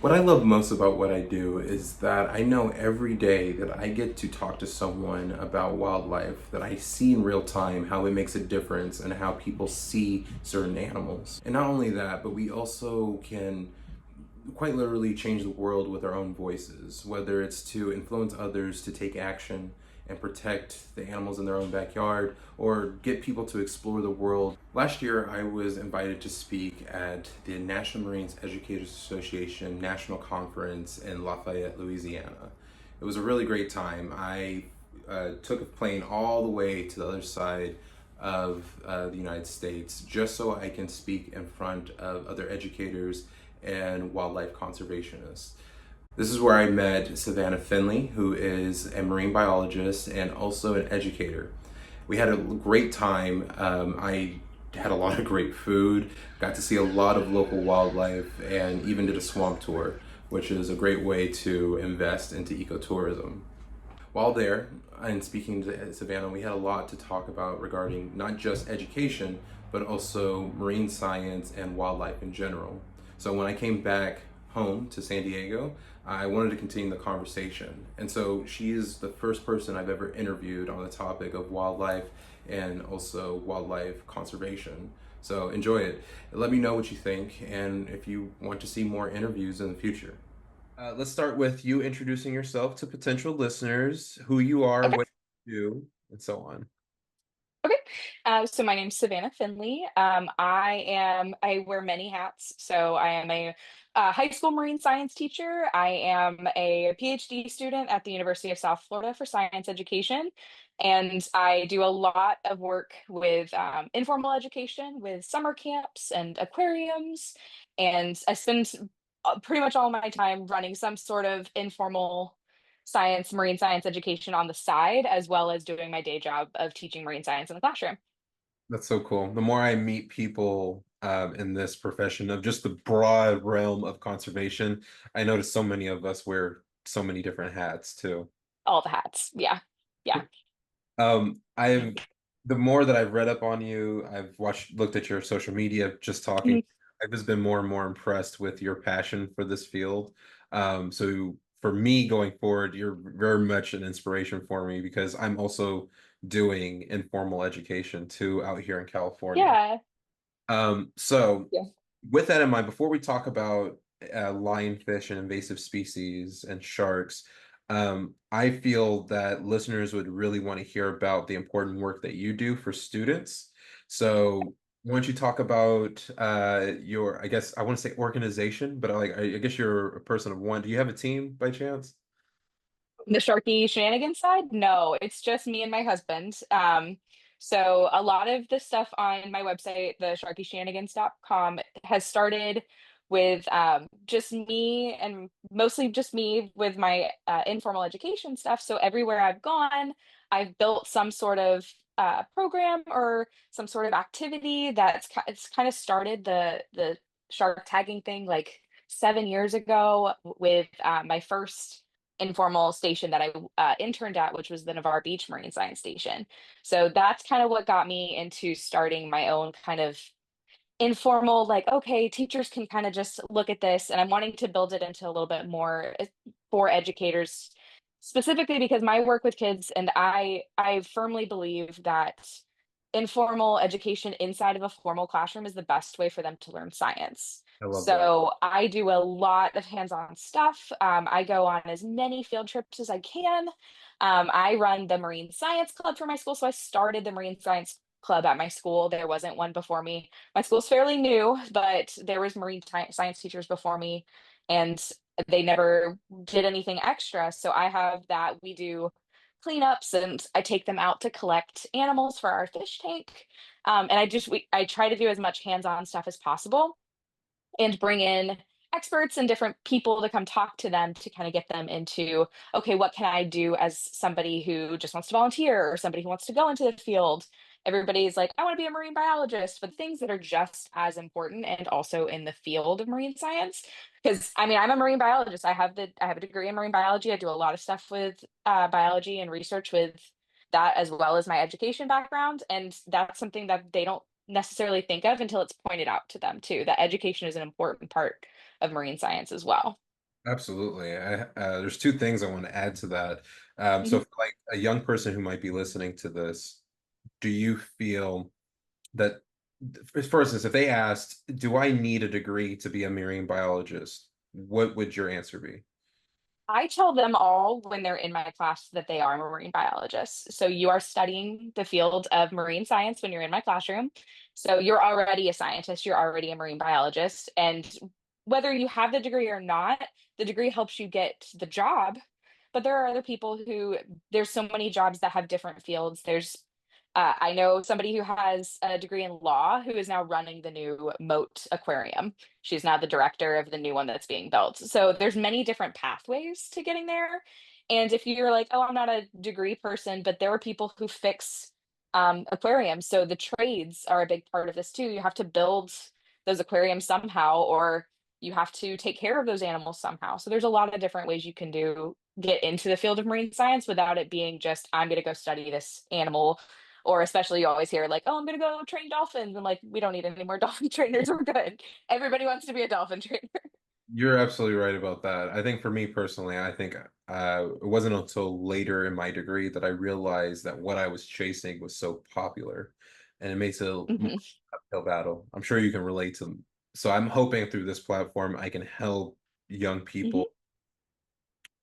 What I love most about what I do is that I know every day that I get to talk to someone about wildlife, that I see in real time how it makes a difference and how people see certain animals. And not only that, but we also can quite literally change the world with our own voices, whether it's to influence others to take action and protect the animals in their own backyard or get people to explore the world. Last year, I was invited to speak at the National Marine Educators Association National Conference in Lafayette, Louisiana. It was a really great time. I took a plane all the way to the other side of the United States just so I can speak in front of other educators and wildlife conservationists. This is where I met Savanna Finley, who is a marine biologist and also an educator. We had a great time. I had a lot of great food, got to see a lot of local wildlife, and even did a swamp tour, which is a great way to invest into ecotourism. While there, and speaking to Savannah, we had a lot to talk about regarding not just education, but also marine science and wildlife in general. So when I came back home to San Diego, I wanted to continue the conversation. And so she is the first person I've ever interviewed on the topic of wildlife and also wildlife conservation. So enjoy it. Let me know what you think and if you want to see more interviews in the future. Let's start with you introducing yourself to potential listeners, who you are, Okay. what you do, and so on. Okay. So my name's Savanna Finley. I wear many hats. So I am a high school marine science teacher. I am a PhD student at the University of South Florida for science education. And I do a lot of work with informal education, with summer camps and aquariums. And I spend pretty much all my time running some sort of informal marine science education on the side, as well as doing my day job of teaching marine science in the classroom. That's so cool. The more I meet people in this profession of just the broad realm of conservation, I notice so many of us wear so many different hats too. All the hats. Yeah. Yeah. I've the more that I've read up on you, I've looked at your social media, just talking. Mhm. I've just been more and more impressed with your passion for this field. So for me going forward, you're very much an inspiration for me because I'm also doing informal education too out here in California. Yeah. So Yeah. with that in mind, before we talk about lionfish and invasive species and sharks, I feel that listeners would really want to hear about the important work that you do for students. So why don't you talk about your, I guess I want to say organization, but I guess you're a person of one. Do you have a team by chance? The Sharky shenanigans side? No, it's just me and my husband. So a lot of the stuff on my website, the sharkyshenanigans.com, has started with just me and mostly just me with my informal education stuff. So everywhere I've gone, I've built some sort of program or some sort of activity it's kind of started the shark tagging thing like 7 years ago with my first informal station that I interned at, which was the Navarre Beach Marine Science Station. So that's kind of what got me into starting my own kind of informal, like, okay, teachers can kind of just look at this. And I'm wanting to build it into a little bit more for educators, specifically because my work with kids and I firmly believe that informal education inside of a formal classroom is the best way for them to learn science. I love that. So I do a lot of hands-on stuff. I go on as many field trips as I can. I run the Marine Science Club for my school. So I started the Marine Science Club at my school. There wasn't one before me. My school's fairly new, but there was science teachers before me, and they never did anything extra. So I have that. We do cleanups and I take them out to collect animals for our fish tank. And I try to do as much hands-on stuff as possible and bring in experts and different people to come talk to them to kind of get them into, okay, what can I do as somebody who just wants to volunteer or somebody who wants to go into the field? Everybody's like, I want to be a marine biologist, but things that are just as important and also in the field of marine science. Because I mean, I'm a marine biologist. I have a degree in marine biology. I do a lot of stuff with biology and research with that as well as my education background. And that's something that they don't necessarily think of until it's pointed out to them too, that education is an important part of marine science as well. Absolutely. There's two things I want to add to that. So Mhm. for like a young person who might be listening to this, do you feel that, for instance, if they asked, do I need a degree to be a marine biologist? What would your answer be? I tell them all when they're in my class that they are marine biologists. So you are studying the field of marine science when you're in my classroom. So you're already a scientist, you're already a marine biologist. And whether you have the degree or not, the degree helps you get the job. But there are other people who, there's so many jobs that have different fields. I know somebody who has a degree in law who is now running the new Moat Aquarium. She's now the director of the new one that's being built. So there's many different pathways to getting there. And if you're like, oh, I'm not a degree person, but there are people who fix aquariums. So the trades are a big part of this too. You have to build those aquariums somehow, or you have to take care of those animals somehow. So there's a lot of different ways you can get into the field of marine science without it being just, I'm going to go study this animal. Or especially you always hear like, oh, I'm gonna go train dolphins. And like, we don't need any more dolphin trainers. We're good. Everybody wants to be a dolphin trainer. You're absolutely right about that. I think for me personally, I think it wasn't until later in my degree that I realized that what I was chasing was so popular, and it makes it a more Hmm. uphill battle. I'm sure you can relate to them. So I'm hoping through this platform I can help young Hmm. people.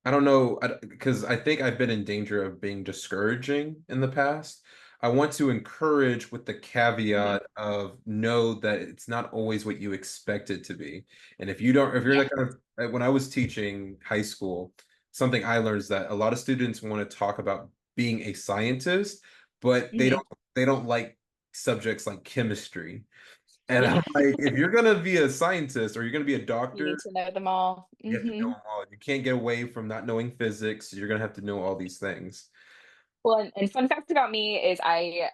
I don't know, because I think I've been in danger of being discouraging in the past. I want to encourage with the Hmm. caveat of know that it's not always what you expect it to be. And if you're Yeah. that kind of, when I was teaching high school, something I learned is that a lot of students want to talk about being a scientist, but Hmm. they don't like subjects like chemistry. And I'm Yeah. like, if you're gonna be a scientist or you're gonna be a You doctor, need to know them all. you have to know Hmm. them all. You can't get away from not knowing physics. You're gonna have to know all these things. Well, and fun fact about me is I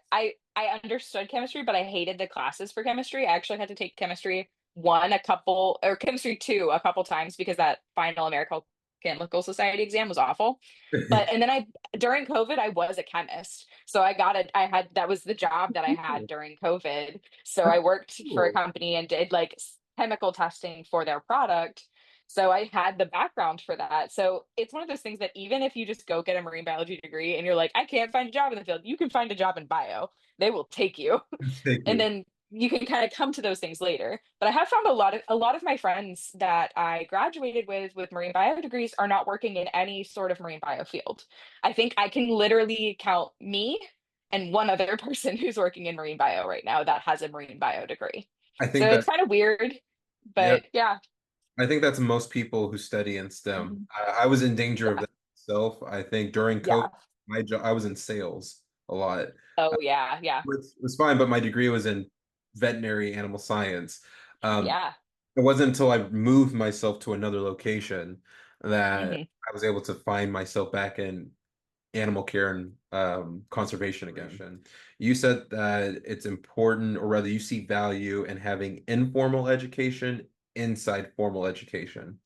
understood chemistry, but I hated the classes for chemistry. I actually had to take chemistry one a couple or chemistry two a couple times because that final American Chemical Society exam was awful. But and then I during COVID I was a chemist. So I had that was the job that I had Cool. during COVID. So That's I worked for a cool. company and did like chemical testing for their product. So I had the background for that. So it's one of those things that even if you just go get a marine biology degree and you're like, I can't find a job in the field, you can find a job in bio. They will take you. Thank And you. then you can kind of come to those things later. But I have found a lot of my friends that I graduated with marine bio degrees are not working in any sort of marine bio field. I think I can literally count me and one other person who's working in marine bio right now that has a marine bio degree. I So think it's that, kind of weird, yeah, but yeah. I think that's most people who study in STEM. Mhm. I was in danger of Yeah. that myself. I think during COVID, Yeah. my job, I was in sales a lot. Oh yeah, yeah, Which was fine, but my degree was in veterinary animal science. Um, yeah. it wasn't until I moved myself to another location that Hmm. I was able to find myself back in animal care and conservation again. You said that it's important, or rather, you see value in having informal education inside formal education.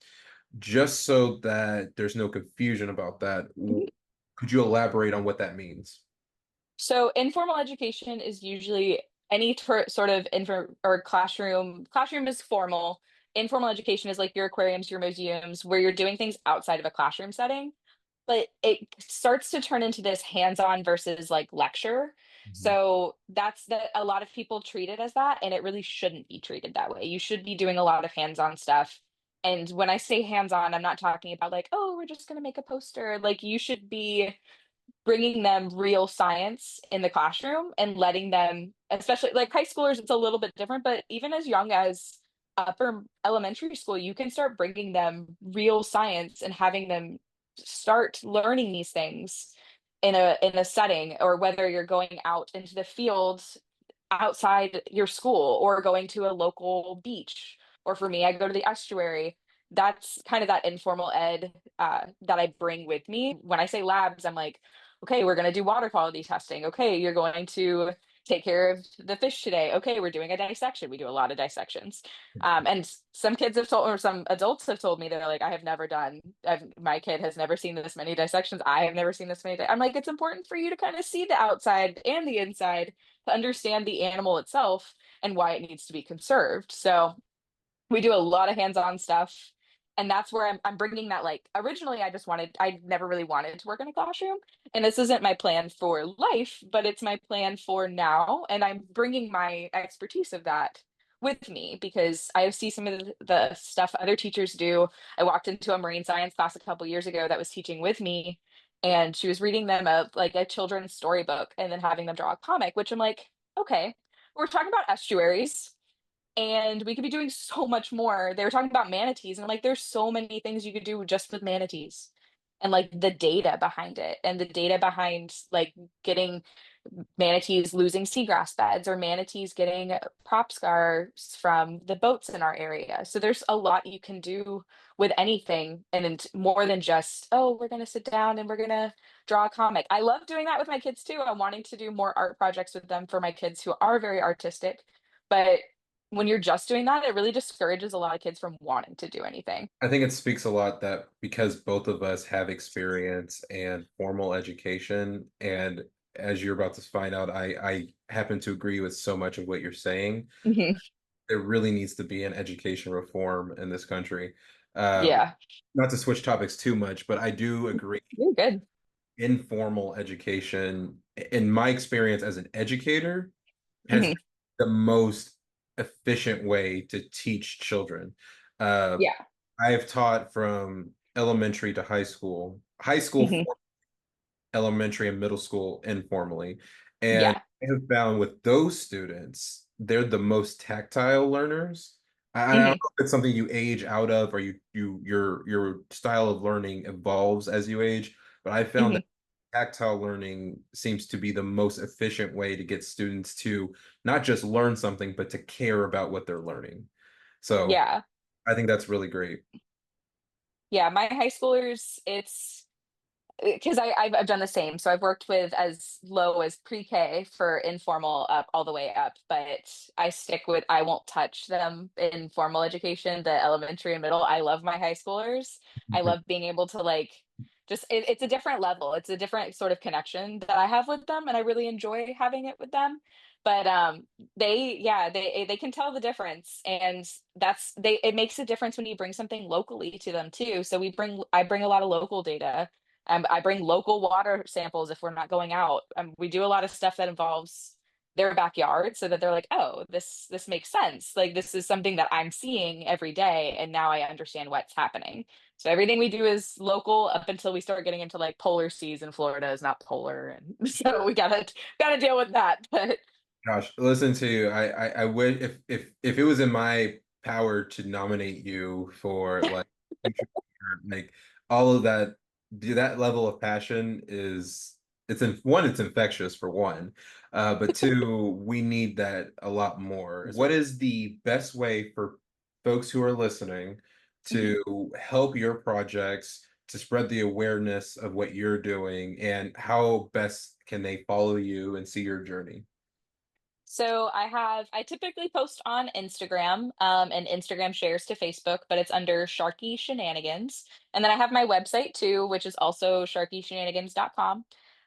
Just so that there's no confusion about that, could you elaborate on what that means? So informal education is usually any sort of info or classroom. Classroom is formal. Informal education is like your aquariums, your museums, where you're doing things outside of a classroom setting. But it starts to turn into this hands-on versus like lecture. Mhm. So that's that a lot of people treat it as that, and it really shouldn't be treated that way. You should be doing a lot of hands-on stuff. And when I say hands-on, I'm not talking about like, oh, we're just going to make a poster. Like you should be bringing them real science in the classroom and letting them, especially like high schoolers, it's a little bit different, but even as young as upper elementary school, you can start bringing them real science and having them start learning these things in a setting, or whether you're going out into the fields outside your school or going to a local beach. Or for me, I go to the estuary. That's kind of that informal ed that I bring with me. When I say labs, I'm like, okay, we're going to do water quality testing. Okay, you're going to take care of the fish today. Okay, we're doing a dissection. We do a lot of dissections. And some kids have told, or some adults have told me, they're like, I have never done, my kid has never seen this many dissections. I have never seen this many. I'm like, it's important for you to kind of see the outside and the inside to understand the animal itself and why it needs to be conserved. So we do a lot of hands-on stuff. And that's where I'm bringing that, like, originally I never really wanted to work in a classroom, and this isn't my plan for life, but it's my plan for now, and I'm bringing my expertise of that with me because I see some of the stuff other teachers do. I walked into a marine science class a couple years ago that was teaching with me, and she was reading them a children's storybook and then having them draw a comic, which I'm like, okay, we're talking about estuaries and we could be doing so much more. They were talking about manatees, and I'm like, there's so many things you could do just with manatees, and like the data behind it, and the data behind like getting manatees losing seagrass beds or manatees getting prop scars from the boats in our area. So there's a lot you can do with anything, and more than just, oh, we're going to sit down and we're going to draw a comic. I love doing that with my kids too. I'm wanting to do more art projects with them for my kids who are very artistic. But when you're just doing that, it really discourages a lot of kids from wanting to do anything. I think it speaks a lot that because both of us have experience and formal education, and as you're about to find out, I happen to agree with so much of what you're saying. Mhm. There really needs to be an education reform in this country. Um, Yeah, Not to switch topics too much, but I do agree. you're good. Informal education, in my experience as an educator, has been Mhm. the most efficient way to teach children. Uh, Yeah. I have taught from elementary to high school, Mhm. elementary, and middle school informally. And Yeah. I have found with those students, they're the most tactile learners. I don't know Mhm. if it's something you age out of or your style of learning evolves as you age, but I found that Mhm. tactile learning seems to be the most efficient way to get students to not just learn something, but to care about what they're learning. So Yeah. I think that's really great. Yeah, my high schoolers, it's because I've done the same. So I've worked with as low as pre-K for informal up all the way up, but I won't touch them in formal education, the elementary and middle. I love my high schoolers. I love being able to like it's a different level. It's a different sort of connection that I have with them, and I really enjoy having it with them. But they can tell the difference, and it makes a difference when you bring something locally to them too. So I bring a lot of local data. I bring local water samples if we're not going out. We do a lot of stuff that involves their backyard so that they're like, oh, this makes sense. Like this is something that I'm seeing every day, and now I understand what's happening. So everything we do is local up until we start getting into like polar seas, and Florida is not polar, and so we gotta deal with that. But Gosh, listen to you. I wish if it was in my power to nominate you for like future, like all of that, that level of passion is it's in one, it's infectious for one, but two, we need that a lot more. What is the best way for folks who are listening Mhm. to help your projects, to spread the awareness of what you're doing, and how best can they follow you and see your journey? So I typically post on Instagram, and Instagram shares to Facebook, but it's under Sharky Shenanigans. And then I have my website too, which is also sharkyshenanigans.com.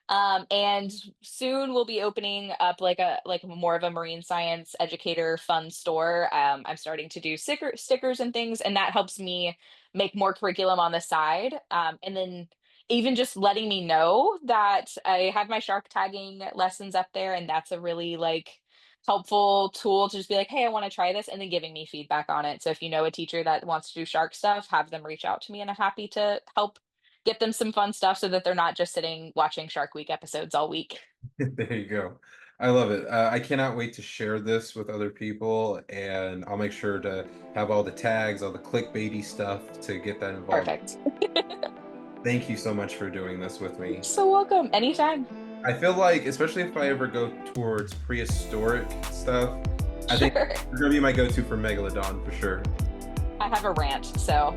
And soon we'll be opening up like more of a marine science educator fun store. I'm starting to do stickers and things, and that helps me make more curriculum on the side. And then even just letting me know that I have my shark tagging lessons up there, and that's a really like helpful tool to just be like, hey, I want to try this, and then giving me feedback on it. So if you know a teacher that wants to do shark stuff, have them reach out to me, and I'm happy to help get them some fun stuff so that they're not just sitting watching Shark Week episodes all week. There you go. I love it. I cannot wait to share this with other people, and I'll make sure to have all the tags, all the clickbaity stuff to get that involved. Perfect. Thank you so much for doing this with You're me. so welcome. Anytime. I feel like, especially if I ever go towards prehistoric stuff, I think Sure. you're gonna be my go-to for Megalodon for sure. I have a rant, so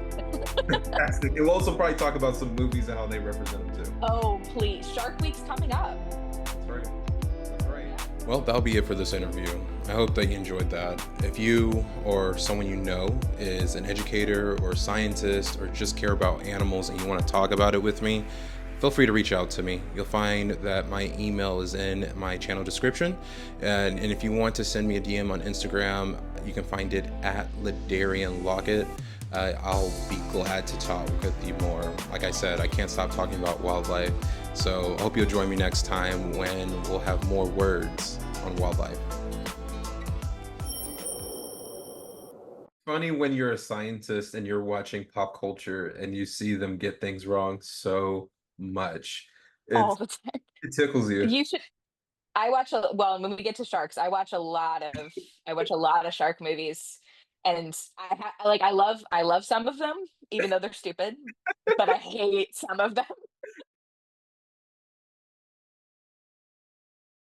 Fantastic. And we'll also probably talk about some movies and how they represent them too. oh please. Shark Week's coming up. That's right. That's right. Well, that'll be it for this interview. I hope that you enjoyed that. If you or someone you know is an educator or a scientist or just care about animals and you want to talk about it with me, feel free to reach out to me. You'll find that my email is in my channel description. And if you want to send me a DM on Instagram, you can find it at LaDaryn Lockett. I'll be glad to talk with you more. Like I said, I can't stop talking about wildlife. So I hope you'll join me next time when we'll have more words on wildlife. Funny when you're a scientist and you're watching pop culture and you see them get things wrong so much. all It's the time. it tickles you. You should. I watch a well, when we get to sharks, I watch a lot of shark movies, and like I love some of them, even though they're stupid, but I hate some of them.